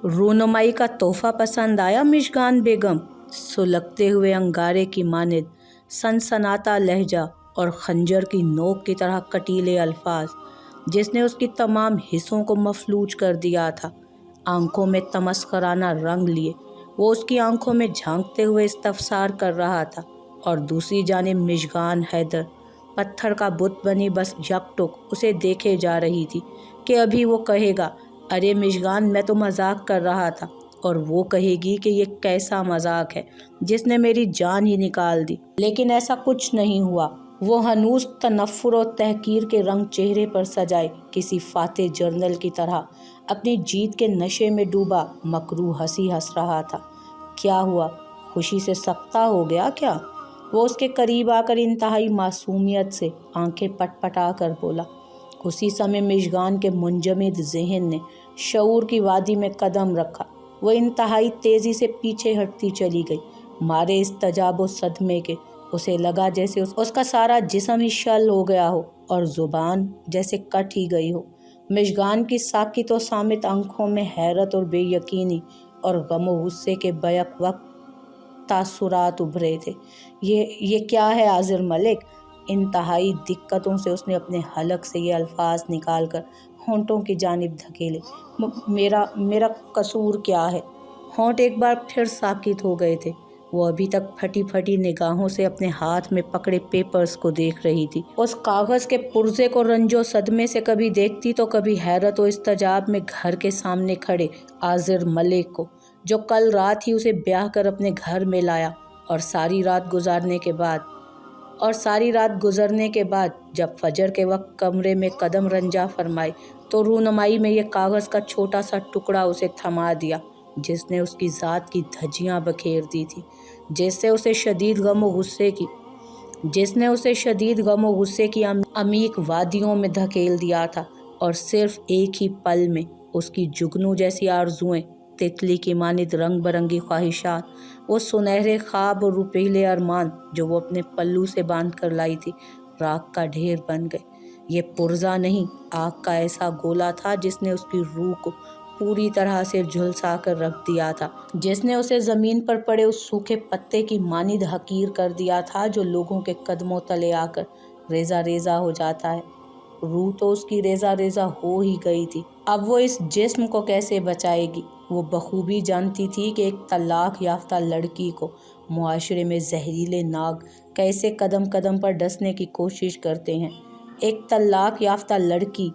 रूनुमाई का तोहफा पसंद आया मिशगान बेगम? सुलगते हुए अंगारे की मानिद सनसनाता लहजा और खंजर की नोक की तरह कटीले अल्फाज जिसने उसकी तमाम हिस्सों को मफलूज कर दिया था। आंखों में तमस्कराना रंग लिए वो उसकी आंखों में झांकते हुए इस्तफसार कर रहा था, और दूसरी जानिब मिशगान हैदर पत्थर का बुत बनी बस यकटुक उसे देखे जा रही थी कि अभी वो कहेगा, अरे मिशगान, मैं तो मजाक कर रहा था, और वो कहेगी कि ये कैसा मजाक है जिसने मेरी जान ही निकाल दी। लेकिन ऐसा कुछ नहीं हुआ। वो हनूस तनफ्फुर और तहकीर के रंग चेहरे पर सजाए किसी फाते जर्नल की तरह अपनी जीत के नशे में डूबा मकरूह हंसी हंस रहा था। क्या हुआ? खुशी से सख्ता हो गया क्या? वो उसके करीब आकर इंतहाई मासूमियत से आंखें पटपटा कर बोला। उसी समय मिशगान के मुंजमद ज़हन ने शऊर की वादी में कदम रखा। वो इंतहाई तेज़ी से पीछे हटती चली गई। मारे इस तजाब सदमे के उसे लगा जैसे उसका सारा जिस्म ही शल हो गया हो और ज़ुबान जैसे कट ही गई हो। मिशगान की साकित और सामित आंखों में हैरत और बेयकीनी और गम और गुस्से के बैक वक्त तासुरात उभरे थे। ये क्या है आज़िर मलिक? इंतहाई दिक्कतों से उसने अपने हलक से ये अल्फाज निकाल कर होंठों की जानिब धकेले। मेरा कसूर क्या है? होंठ एक बार फिर साकित हो गए थे। वो अभी तक फटी फटी निगाहों से अपने हाथ में पकड़े पेपर्स को देख रही थी। उस कागज़ के पुर्जे को रंजो सदमे से कभी देखती तो कभी हैरत और इस्तजाब में घर के सामने खड़े आज़िर मलिक को, जो कल रात ही उसे ब्याह कर अपने घर में लाया, और सारी रात गुजरने के बाद जब फजर के वक्त कमरे में कदम रंजा फरमाए तो रूनुमाई में ये कागज़ का छोटा सा टुकड़ा उसे थमा दिया जिसने उसकी ज़ात की धज्जियाँ बखेर दी थी, जिसने उसे शदीद गम और गुस्से की अमीक वादियों में धकेल दिया था। और सिर्फ एक ही पल में उसकी जुगनू जैसी आरजुएं, तितली की मानिद रंग बरंगी ख्वाहिशात, वो सुनहरे ख्वाब और रुपीले अरमान जो वो अपने पल्लू से बांध कर लाई थी, राख का ढेर बन गए। ये पुर्जा नहीं, आग का ऐसा गोला था जिसने उसकी रूह को पूरी तरह से झुलसा कर रख दिया था, जिसने उसे ज़मीन पर पड़े उस सूखे पत्ते की मानिद हकीर कर दिया था जो लोगों के कदमों तले आकर रेजा रेजा हो जाता है। रूह तो उसकी रेजा रेजा हो ही गई थी। अब वो इस जिस्म को कैसे बचाएगी? वो बखूबी जानती थी कि एक तलाक याफ्ता लड़की को मुआशरे में जहरीले नाग कैसे कदम कदम पर डसने की कोशिश करते हैं। एक तलाक याफ्ता लड़की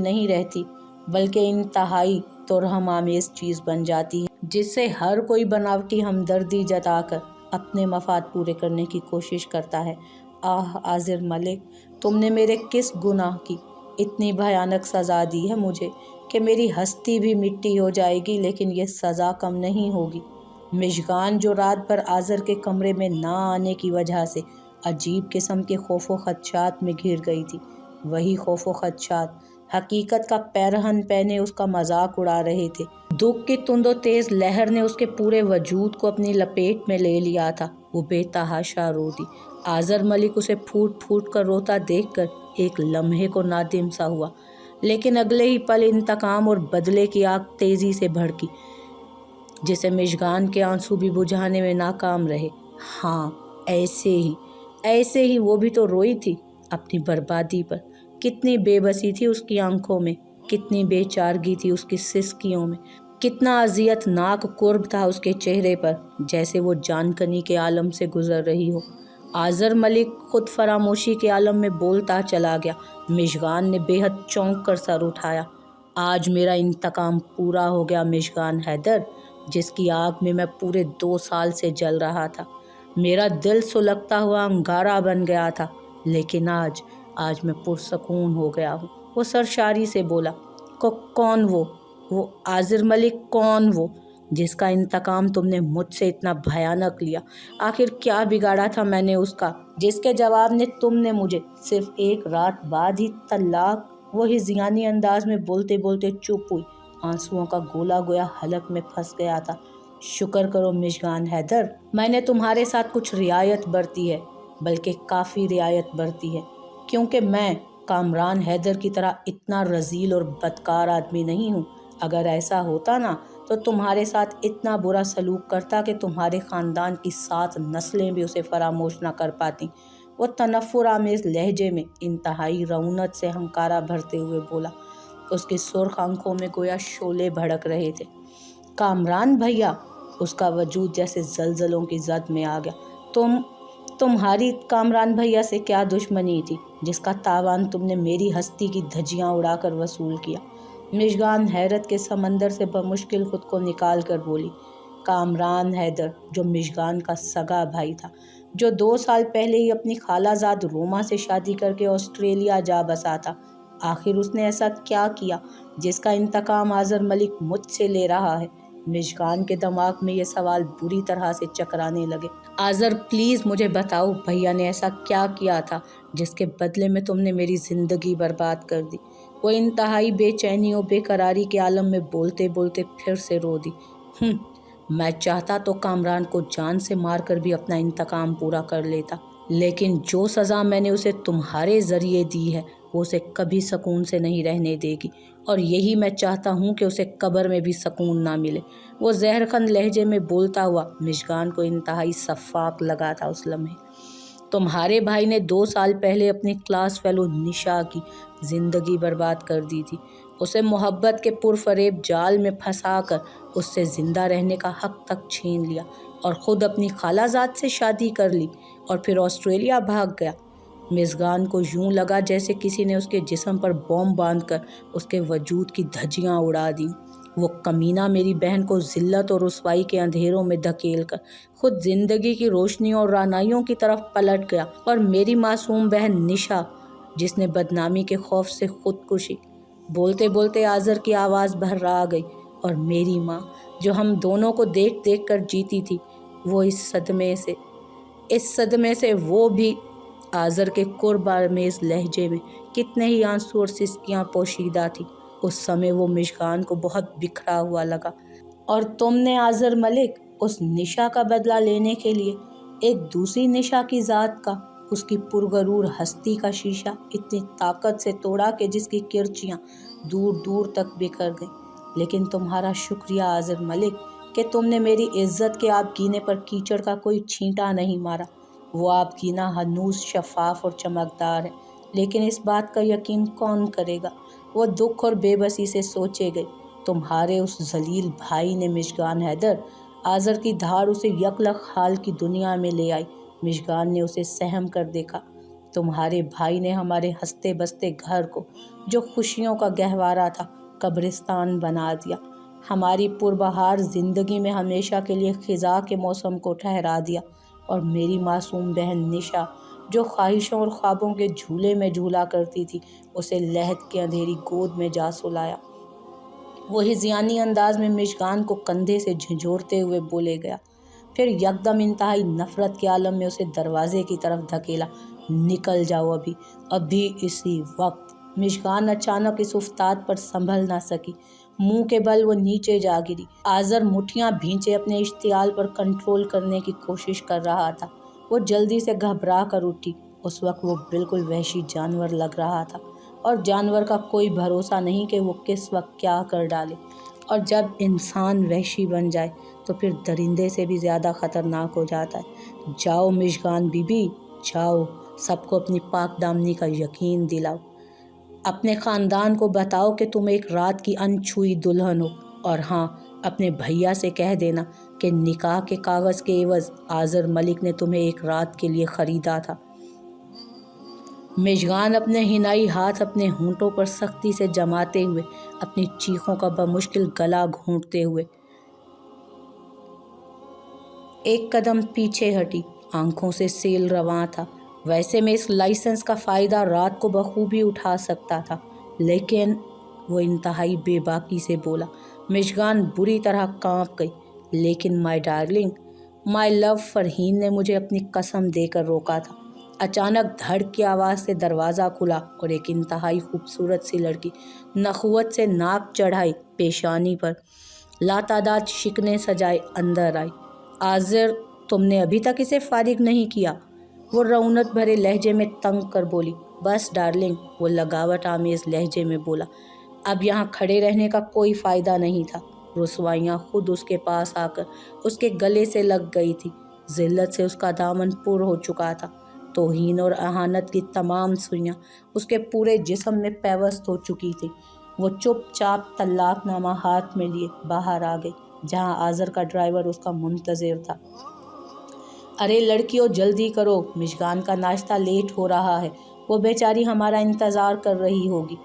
नहीं रहती, बल्कि इंतहाई तुरहम आमेज चीज़ बन जाती है जिससे हर कोई बनावटी हमदर्दी जताकर अपने मफाद पूरे करने की कोशिश करता है। आह आज़िर मलिक, तुमने मेरे किस गुनाह की इतनी भयानक सज़ा दी है मुझे कि मेरी हस्ती भी मिट्टी हो जाएगी, लेकिन ये सज़ा कम नहीं होगी। मिशगान, जो रात भर आज़र के कमरे में ना आने की वजह से अजीब किस्म के खौफो खदशात में घिर गई थी, वही खौफो खदशात हकीकत का पैरहन पहने उसका मजाक उड़ा रहे थे। दुख की तुंदो तेज लहर ने उसके पूरे वजूद को अपनी लपेट में ले लिया था। वो बेतहाशा रो दी। आज़र मलिक उसे फूट फूट कर रोता देखकर एक लम्हे को नादिम सा हुआ, लेकिन अगले ही पल इंतकाम और बदले की आग तेजी से भड़की, जिसे मिशगान के आंसू भी बुझाने में नाकाम रहे। हाँ, ऐसे ही वो भी तो रोई थी अपनी बर्बादी पर। कितनी बेबसी थी उसकी आंखों में, कितनी बेचारगी थी उसकी सिसकियों में, कितना अजियतनाक कुर्ब था उसके चेहरे पर, जैसे वो जानकनी के आलम से गुजर रही हो। आज़र मलिक खुद फरामोशी के आलम में बोलता चला गया। मिशगान ने बेहद चौंक कर सर उठाया। आज मेरा इंतकाम पूरा हो गया मिशगान हैदर, जिसकी आग में मैं पूरे 2 साल से जल रहा था। मेरा दिल सुलगता हुआ अंगारा बन गया था, लेकिन आज मैं पुरसकून हो गया हूँ। वो सरशारी से बोला, कौन वो आज़िर मलिक, कौन वो जिसका इंतकाम तुमने मुझसे इतना भयानक लिया? आखिर क्या बिगाड़ा था मैंने उसका, जिसके जवाब ने तुमने मुझे सिर्फ एक रात बाद ही तलाक? वो हिज़ियानी अंदाज में बोलते बोलते चुप हुई। आंसुओं का गोला गोया हलक में फंस गया था। शुक्र करो मिशगान हैदर, मैंने तुम्हारे साथ कुछ रियायत बरती है, बल्कि काफ़ी रियायत बरती है, क्योंकि मैं कामरान हैदर की तरह इतना रजील और बदकार आदमी नहीं हूँ। अगर ऐसा होता ना تو تمہارے ساتھ اتنا برا سلوک کرتا کہ تمہارے خاندان کی 7 نسلیں بھی اسے فراموش نہ کر پاتی۔ وہ تنفر آمیز لہجے میں انتہائی رعونت سے ہنکارا بھرتے ہوئے بولا۔ اس کی سرخ آنکھوں میں گویا شعلے بھڑک رہے تھے۔ کامران بھیا، اس کا وجود جیسے زلزلوں کی زد میں آ گیا۔ تمہاری کامران بھیا سے کیا دشمنی تھی جس کا تاوان تم نے میری ہستی کی دھجیاں اڑا کر وصول کیا؟ مژگان حیرت کے سمندر سے بمشکل خود کو نکال کر بولی۔ کامران حیدر، جو مژگان کا سگا بھائی تھا، جو 2 سال پہلے ہی اپنی خالہ زاد روما سے شادی کر کے آسٹریلیا جا بسا تھا۔ آخر اس نے ایسا کیا کیا جس کا انتقام آذر ملک مجھ سے لے رہا ہے؟ مژگان کے دماغ میں یہ سوال بری طرح سے چکرانے لگے۔ آذر پلیز مجھے بتاؤ، بھیا نے ایسا کیا کیا تھا جس کے بدلے میں تم نے میری زندگی برباد کر دی؟ وہ انتہائی بے چینی و بے قراری کے عالم میں بولتے بولتے پھر سے رو دی۔ میں چاہتا تو کامران کو جان سے مار کر بھی اپنا انتقام پورا کر لیتا، لیکن جو سزا میں نے اسے تمہارے ذریعے دی ہے وہ اسے کبھی سکون سے نہیں رہنے دے گی، اور یہی میں چاہتا ہوں کہ اسے قبر میں بھی سکون نہ ملے۔ وہ زہرخند لہجے میں بولتا ہوا مژگان کو انتہائی صفاق لگا تھا اس لمحے۔ تمہارے بھائی نے 2 سال پہلے اپنی کلاس فیلو نشا کی زندگی برباد کر دی تھی۔ اسے محبت کے پرفریب جال میں پھنسا کر اس سے زندہ رہنے کا حق تک چھین لیا، اور خود اپنی خالہ زاد سے شادی کر لی اور پھر آسٹریلیا بھاگ گیا۔ مژگان کو یوں لگا جیسے کسی نے اس کے جسم پر بم باندھ کر اس کے وجود کی دھجیاں اڑا دیں۔ وہ کمینہ میری بہن کو ذلت اور رسوائی کے اندھیروں میں دھکیل کر خود زندگی کی روشنیوں اور رعنائیوں کی طرف پلٹ گیا، اور میری معصوم بہن نشا، جس نے بدنامی کے خوف سے خودکشی۔ بولتے بولتے آذر کی آواز بھرا گئی، اور میری ماں، جو ہم دونوں کو دیکھ دیکھ کر جیتی تھی، وہ اس صدمے سے وہ بھی۔ آذر کے قرب آمیز لہجے میں کتنے ہی آنسو اور سسکیاں پوشیدہ تھی۔ اس سمے وہ مژگان کو بہت بکھرا ہوا لگا۔ اور تم نے آذر ملک اس نشا کا بدلہ لینے کے لیے ایک دوسری نشا کی ذات کا، اس کی پرغرور ہستی کا شیشہ اتنی طاقت سے توڑا کہ جس کی کرچیاں دور دور تک بکھر گئیں۔ لیکن تمہارا شکریہ آذر ملک کہ تم نے میری عزت کے آبگینے پر کیچڑ کا کوئی چھینٹا نہیں مارا۔ وہ آبگینہ ہنوز شفاف اور چمکدار ہے، لیکن اس بات کا یقین کون کرے گا؟ وہ دکھ اور بے بسی سے سوچے گئی۔ تمہارے اس ذلیل بھائی نے مژگان حیدر، آذر کی دھاڑ اسے یکلخ حال کی دنیا میں لے آئی۔ مژگان نے اسے سہم کر دیکھا۔ تمہارے بھائی نے ہمارے ہنستے بستے گھر کو، جو خوشیوں کا گہوارہ تھا، قبرستان بنا دیا۔ ہماری پربہار زندگی میں ہمیشہ کے لیے خزاں کے موسم کو ٹھہرا دیا، اور میری معصوم بہن نشا، جو خواہشوں اور خوابوں کے جھولے میں جھولا کرتی تھی، اسے لحد کی اندھیری گود میں جا سلایا۔ وہ ہذیانی انداز میں مژگان کو کندھے سے جھنجھوڑتے ہوئے بولے گیا، پھر یکدم انتہائی نفرت کے عالم میں اسے دروازے کی طرف دھکیلا۔ نکل جاؤ ابھی اسی وقت۔ مژگان اچانک اس افتاد پر سنبھل نہ سکی۔ منہ کے بل وہ نیچے جا گری۔ آذر مٹھیاں بھینچے اپنے اشتعال پر کنٹرول کرنے کی کوشش کر رہا تھا۔ وہ جلدی سے گھبرا کر اٹھی۔ اس وقت وہ بالکل وحشی جانور لگ رہا تھا، اور جانور کا کوئی بھروسہ نہیں کہ وہ کس وقت کیا کر ڈالے، اور جب انسان وحشی بن جائے تو پھر درندے سے بھی زیادہ خطرناک ہو جاتا ہے۔ جاؤ مژگان بی بی، جاؤ، سب کو اپنی پاک دامنی کا یقین دلاؤ۔ اپنے خاندان کو بتاؤ کہ تم ایک رات کی انچھوئی دلہن ہو، اور ہاں، اپنے بھیا سے کہہ دینا کہ نکاح کے کاغذ کے عوض آذر ملک نے تمہیں ایک رات کے لیے خریدا تھا۔ مژگان اپنے حنائی ہاتھ اپنے ہونٹوں پر سختی سے جماتے ہوئے، اپنی چیخوں کا بمشکل گلا گھونٹتے ہوئے ایک قدم پیچھے ہٹی۔ آنکھوں سے سیل رواں تھا۔ ویسے میں اس لائسنس کا فائدہ رات کو بخوبی اٹھا سکتا تھا، لیکن وہ انتہائی بے باکی سے بولا۔ مژگان بری طرح کانپ گئی۔ لیکن مائی ڈارلنگ، مائی لو فرحین نے مجھے اپنی قسم دے کر روکا تھا۔ اچانک دھڑ کی آواز سے دروازہ کھلا، اور ایک انتہائی خوبصورت سی لڑکی نخوت سے ناک چڑھائے پیشانی پر لاتعداد شکنیں سجائے اندر آئی۔ آذر، تم نے ابھی تک اسے فارغ نہیں کیا؟ وہ رعونت بھرے لہجے میں تنگ کر بولی۔ بس ڈارلنگ، وہ لگاوٹ آمیز لہجے میں بولا، اب یہاں کھڑے رہنے کا کوئی فائدہ نہیں تھا۔ रसवाइयाँ खुद उसके पास आकर उसके गले से लग गई थी। ज़िल्लत से उसका दामन पुर हो चुका था। तौहीन और अहानत की तमाम सुइयाँ उसके पूरे जिस्म में पैवस्त हो चुकी थी। वो चुपचाप तलाकनामा हाथ में लिए बाहर आ गई, जहाँ आज़र का ड्राइवर उसका मुंतज़िर था। अरे लड़कियों, जल्दी करो, मिशगान का नाश्ता लेट हो रहा है, वो बेचारी हमारा इंतज़ार कर रही होगी।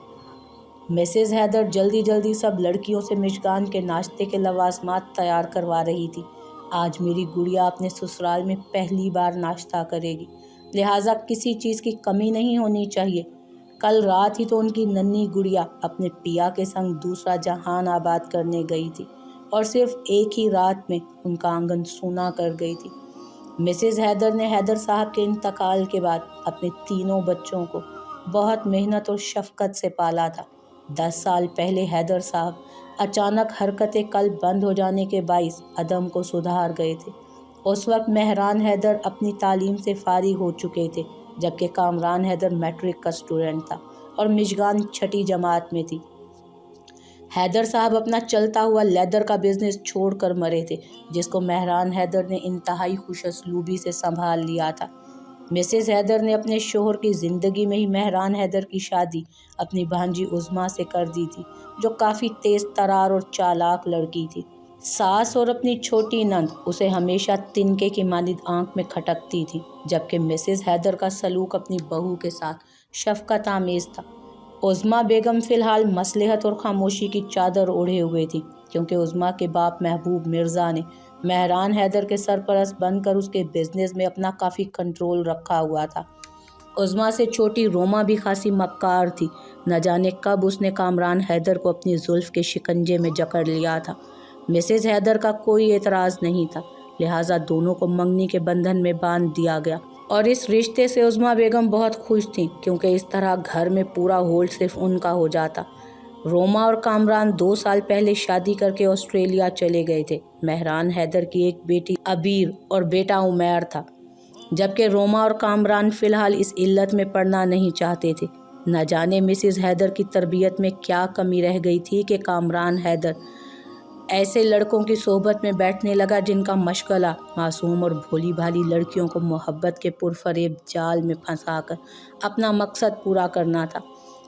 मिसेज़ हैदर जल्दी जल्दी सब लड़कियों से मिशगान के नाश्ते के लवाजमात तैयार करवा रही थी। आज मेरी गुड़िया अपने ससुराल में पहली बार नाश्ता करेगी, लिहाजा किसी चीज़ की कमी नहीं होनी चाहिए। कल रात ही तो उनकी नन्ही गुड़िया अपने पिया के संग दूसरा जहान आबाद करने गई थी, और सिर्फ एक ही रात में उनका आंगन सूना कर गई थी। मिसेज़ हैदर ने हैदर साहब के इंतकाल के बाद अपने तीनों बच्चों को बहुत मेहनत और शफ़क़त से पाला था। 10 साल पहले हैदर साहब अचानक हरकत कल्ब बंद हो जाने के बाइस अदम को सुधार गए थे। उस वक्त मेहरान हैदर अपनी तालीम से फारिग हो चुके थे, जबकि कामरान हैदर मैट्रिक का स्टूडेंट था और मिशगान छठी जमात में थी। हैदर साहब अपना चलता हुआ लेदर का बिजनेस छोड़कर मरे थे, जिसको मेहरान हैदर ने इंतहाई खुशअस्लूबी से संभाल लिया था। मिसेज़ हैदर ने अपने शोहर की ज़िंदगी में ही मेहरान हैदर की शादी अपनी भांजी उज़्मा से कर दी थी, जो काफ़ी तेज़ तरार और चालाक लड़की थी। सास और अपनी छोटी नंद उसे हमेशा तिनके की मानिद आंख में खटकती थी, जबकि मिसेज़ हैदर का सलूक अपनी बहू के साथ शफ़क़त आमेज़ था। उज़्मा बेगम फ़िलहाल मसलहत और खामोशी की चादर ओढ़े हुए थी, क्योंकि उज़्मा के बाप महबूब मिर्ज़ा ने मेहरान हैदर के सरपरस्त बनकर उसके बिज़नेस में अपना काफ़ी कंट्रोल रखा हुआ था। उज़्मा से छोटी रोमा भी खासी मक्कार थी। न जाने कब उसने कामरान हैदर को अपनी जुल्फ़ के शिकंजे में जकड़ लिया था। मिसेज़ हैदर का कोई एतराज़ नहीं था, लिहाजा दोनों को मंगनी के बंधन में बांध दिया गया, और इस रिश्ते से उज़्मा बेगम बहुत खुश थीं, क्योंकि इस तरह घर में पूरा होल्ड सिर्फ उनका हो जाता। रोमा और कामरान 2 साल पहले शादी करके ऑस्ट्रेलिया चले गए थे। मेहरान हैदर की एक बेटी अबीर और बेटा उमैर था, जबकि रोमा और कामरान फ़िलहाल इस इल्लत में पड़ना नहीं चाहते थे। न जाने मिसेज़ हैदर की तरबियत में क्या कमी रह गई थी कि कामरान हैदर ऐसे लड़कों की सोहबत में बैठने लगा जिनका मशगला मासूम और भोली भाली लड़कियों को मोहब्बत के पुरफरेब जाल में फंसाकर अपना मकसद पूरा करना था।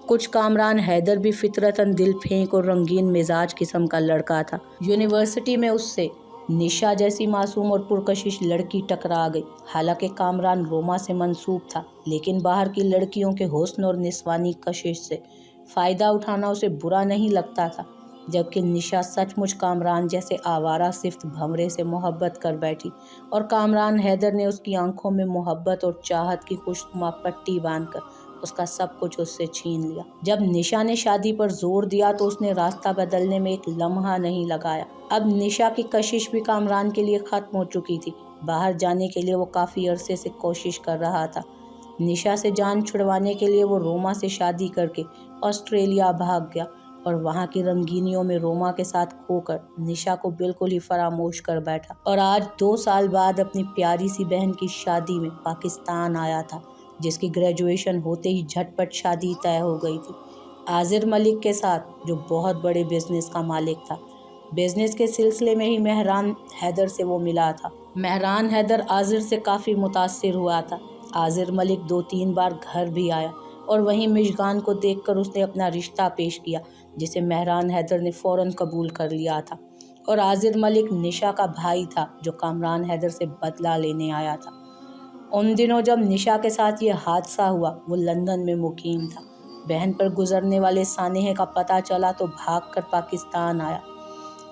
कुछ कामरान हैदर भी फितरतन दिल फेंक और रंगीन मिजाज किस्म का लड़का था। यूनिवर्सिटी में उससे निशा जैसी मासूम और पुरकशिश लड़की टकरा गई। हालांकि कामरान रोमा से मंसूब था, लेकिन बाहर की लड़कियों के हुस्न और निस्वानी कशिश से फ़ायदा उठाना उसे बुरा नहीं लगता था, जबकि निशा सचमुच कामरान जैसे आवारा सिफ्त भंवरे से मोहब्बत कर बैठी, और कामरान हैदर ने उसकी आंखों में मोहब्बत और चाहत की खुशनुमा पट्टी बांधकर उसका सब कुछ उससे छीन लिया। जब निशा ने शादी पर जोर दिया तो उसने रास्ता बदलने में एक लम्हा नहीं लगाया। अब निशा की कशिश भी कामरान के लिए ख़त्म हो चुकी थी। बाहर जाने के लिए वो काफ़ी अरसे से कोशिश कर रहा था। निशा से जान छुड़वाने के लिए वो रोमा से शादी करके ऑस्ट्रेलिया भाग गया, और वहाँ की रंगीनियों में रोमा के साथ खोकर निशा को बिल्कुल ही फरामोश कर बैठा, और आज 2 साल बाद अपनी प्यारी सी बहन की शादी में पाकिस्तान आया था, जिसकी ग्रेजुएशन होते ही झटपट शादी तय हो गई थी आज़िर मलिक के साथ, जो बहुत बड़े बिजनेस का मालिक था। बिजनेस के सिलसिले में ही मेहरान हैदर से वो मिला था। मेहरान हैदर आज़िर से काफ़ी मुतासिर हुआ था। आज़िर मलिक 2-3 बार घर भी आया, और वहीं मिशगान को देखकर उसने अपना रिश्ता पेश किया, जिसे मेहरान हैदर ने फ़ौरन कबूल कर लिया था। और आज़िर मलिक निशा का भाई था, जो कामरान हैदर से बदला लेने आया था। उन दिनों जब निशा के साथ ये हादसा हुआ, वो लंदन में मुकीम था। बहन पर गुजरने वाले सानेह का पता चला तो भागकर पाकिस्तान आया।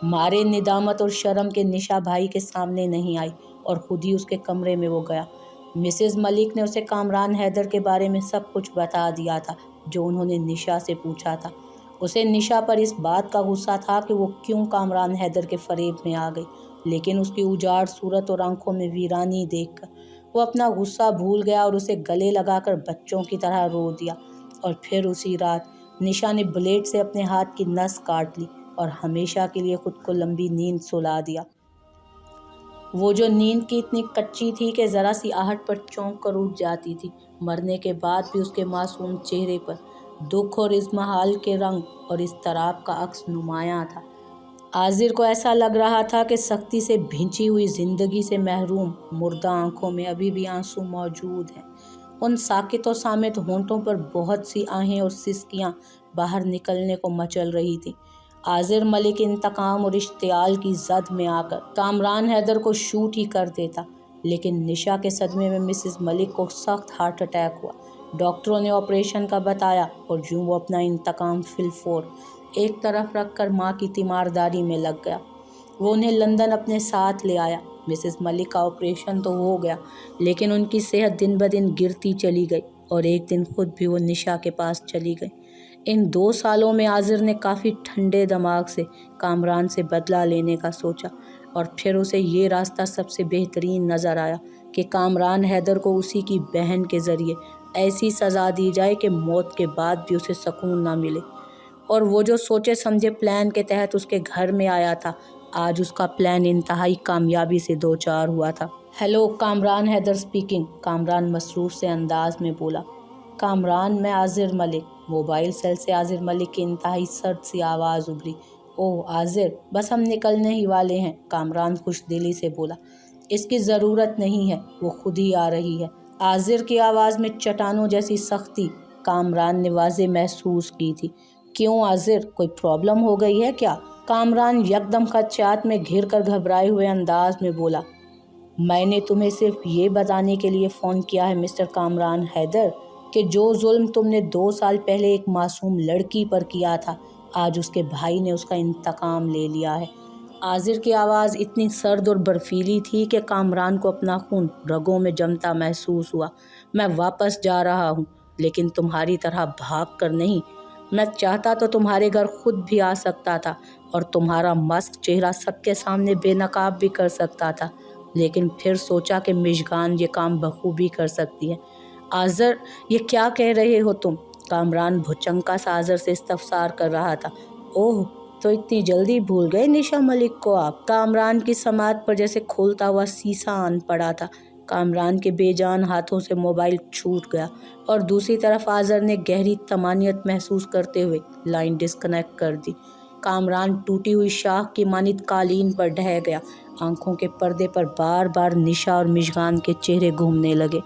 मारे निदामत और शर्म के निशा भाई के सामने नहीं आई, और खुद ही उसके कमरे में वो गया। मिसेज़ मलिक ने उसे कामरान हैदर के बारे में सब कुछ बता दिया था, जो उन्होंने निशा से पूछा था। उसे निशा पर इस बात का गुस्सा था कि वो क्यों कामरान हैदर के फरेब में आ गई, लेकिन उसकी उजाड़ सूरत और आंखों में वीरानी देखकर वो अपना गुस्सा भूल गया और उसे गले लगाकर बच्चों की तरह रो दिया। और फिर उसी रात निशा ने ब्लेड से अपने हाथ की नस काट ली और हमेशा के लिए खुद को लंबी नींद सुला दिया। वो जो नींद की इतनी कच्ची थी कि ज़रा सी आहट पर चौंक कर उठ जाती थी। मरने के बाद भी उसके मासूम चेहरे पर दुख और इज़्माहाल के रंग और इज़्तिराब का अक्स नुमायाँ था। आजिर को ऐसा लग रहा था कि सख्ती से भिंची हुई जिंदगी से महरूम मुर्दा आंखों में अभी भी आंसू मौजूद हैं। उन साकित और सामित होंठों पर बहुत सी आहें और सिसकियां बाहर निकलने को मचल रही थी। आजिर मलिक इंतकाम और इश्तियाल की जद में आकर कामरान हैदर को शूट ही कर देता, लेकिन निशा के सदमे में मिसेस मलिक को सख्त हार्ट अटैक हुआ। डॉक्टरों ने ऑपरेशन का बताया और यूं वो अपना इंतकाम फिलफोर एक तरफ रखकर माँ की तीमारदारी में लग गया। वो उन्हें लंदन अपने साथ ले आया। मिसेस मलिक का ऑपरेशन तो हो गया, लेकिन उनकी सेहत दिन ब दिन गिरती चली गई और एक दिन खुद भी वो निशा के पास चली गई। इन 2 सालों में आजिर ने काफ़ी ठंडे दिमाग से कामरान से बदला लेने का सोचा और फिर उसे ये रास्ता सबसे बेहतरीन नज़र आया कि कामरान हैदर को उसी की बहन के ज़रिए ऐसी सज़ा दी जाए कि मौत के बाद भी उसे सुकून ना मिले। और वो जो सोचे समझे प्लान के तहत उसके घर में आया था, आज उसका प्लान इंतहाई कामयाबी से दो चार हुआ था। Hello, Kamran Haider speaking. कामरान मसरूफ़ से अंदाज में बोला। कामरान, मैं आजिर मलिक। मोबाइल सेल से आजिर मलिक की इंतहाई सर्द सी आवाज़ उभरी। ओह आजिर, बस हम निकलने ही वाले हैं। कामरान खुश दिली से बोला। इसकी ज़रूरत नहीं है, वो खुद ही आ रही है। आजिर की आवाज़ में चट्टानों जैसी सख्ती कामरान ने वाज़े महसूस की थी। क्यों आजिर, कोई प्रॉब्लम हो गई है क्या? कामरान यकदम खदशात में घिर कर घबराए हुए अंदाज में बोला। मैंने तुम्हें सिर्फ ये बताने के लिए फ़ोन किया है मिस्टर कामरान हैदर कि जो जुल्म तुमने 2 साल पहले एक मासूम लड़की पर किया था, आज उसके भाई ने उसका इंतकाम ले लिया है। आजिर की आवाज़ इतनी सर्द और बर्फीली थी कि कामरान को अपना खून रगों में जमता महसूस हुआ। मैं वापस जा रहा हूँ, लेकिन तुम्हारी तरह भाग कर नहीं। मैं चाहता तो तुम्हारे घर खुद भी आ सकता था और तुम्हारा मस्त चेहरा सबके सामने बेनकाब भी कर सकता था, लेकिन फिर सोचा कि मिशगान ये काम बखूबी कर सकती है। आज़र, ये क्या कह रहे हो तुम? कामरान भुचंका सा आज़र से इस्तफसार कर रहा था। ओह, तो इतनी जल्दी भूल गए निशा मलिक को आप? कामरान की समात पर जैसे खोलता हुआ शीशा आन पड़ा था। कामरान के बेजान हाथों से मोबाइल छूट गया और दूसरी तरफ आज़र ने गहरी तमानियत महसूस करते हुए लाइन डिस्कनेक्ट कर दी। कामरान टूटी हुई शाख की मानित कालीन पर ढह गया। आंखों के पर्दे पर बार बार निशा और मिशगान के चेहरे घूमने लगे।